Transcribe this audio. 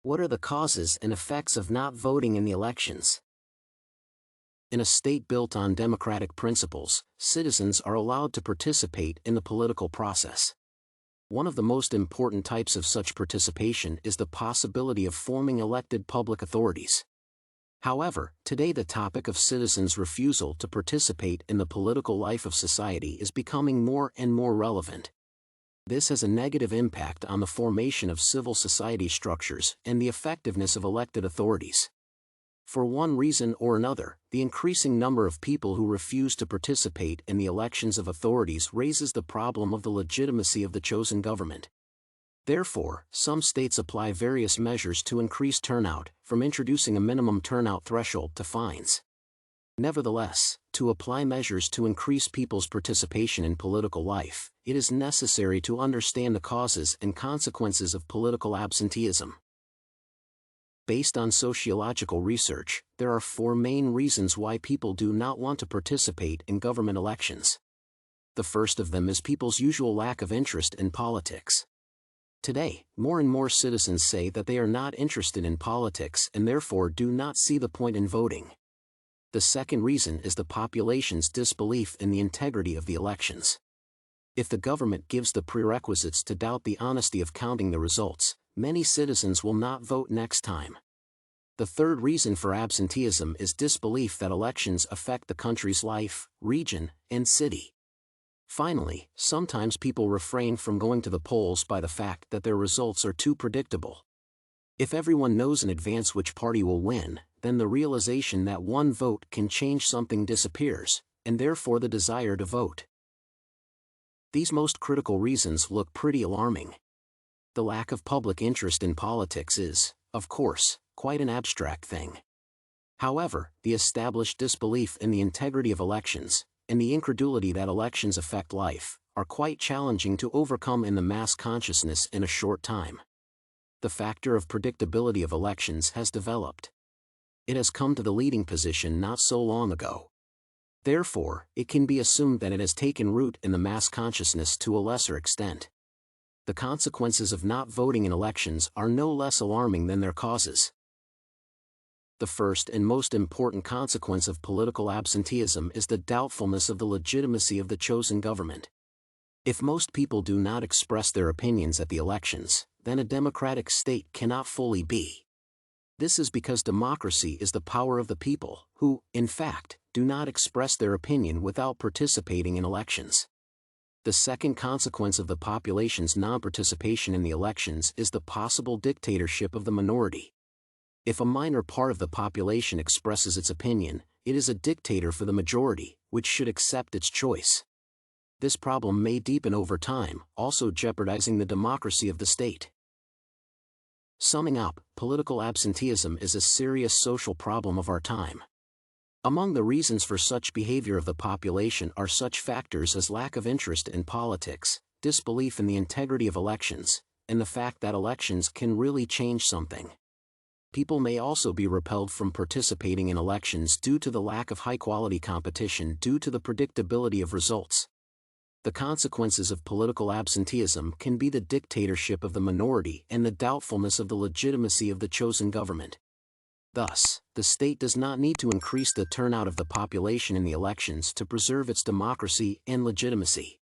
What are the causes and effects of not voting in the elections? In a state built on democratic principles, citizens are allowed to participate in the political process. One of the most important types of such participation is the possibility of forming elected public authorities. However, today the topic of citizens' refusal to participate in the political life of society is becoming more and more relevant. This has a negative impact on the formation of civil society structures and the effectiveness of elected authorities. For one reason or another, the increasing number of people who refuse to participate in the elections of authorities raises the problem of the legitimacy of the chosen government. Therefore, some states apply various measures to increase turnout, from introducing a minimum turnout threshold to fines. Nevertheless, to apply measures to increase people's participation in political life, it is necessary to understand the causes and consequences of political absenteeism. Based on sociological research, there are 4 main reasons why people do not want to participate in government elections. The first of them is people's usual lack of interest in politics. Today, more and more citizens say that they are not interested in politics and therefore do not see the point in voting. The second reason is the population's disbelief in the integrity of the elections. If the government gives the prerequisites to doubt the honesty of counting the results, many citizens will not vote next time. The third reason for absenteeism is disbelief that elections affect the country's life, region, and city. Finally, sometimes people refrain from going to the polls by the fact that their results are too predictable. If everyone knows in advance which party will win, then the realization that one vote can change something disappears, and therefore the desire to vote. These most critical reasons look pretty alarming. The lack of public interest in politics is, of course, quite an abstract thing. However, the established disbelief in the integrity of elections, and the incredulity that elections affect life, are quite challenging to overcome in the mass consciousness in a short time. The factor of predictability of elections has developed. It has come to the leading position not so long ago. Therefore, it can be assumed that it has taken root in the mass consciousness to a lesser extent. The consequences of not voting in elections are no less alarming than their causes. The first and most important consequence of political absenteeism is the doubtfulness of the legitimacy of the chosen government. If most people do not express their opinions at the elections, then a democratic state cannot fully be. This is because democracy is the power of the people, who, in fact, do not express their opinion without participating in elections. The second consequence of the population's non-participation in the elections is the possible dictatorship of the minority. If a minor part of the population expresses its opinion, it is a dictator for the majority, which should accept its choice. This problem may deepen over time, also jeopardizing the democracy of the state. Summing up, political absenteeism is a serious social problem of our time. Among the reasons for such behavior of the population are such factors as lack of interest in politics, disbelief in the integrity of elections, and the fact that elections can really change something. People may also be repelled from participating in elections due to the lack of high-quality competition due to the predictability of results. The consequences of political absenteeism can be the dictatorship of the minority and the doubtfulness of the legitimacy of the chosen government. Thus, the state does not need to increase the turnout of the population in the elections to preserve its democracy and legitimacy.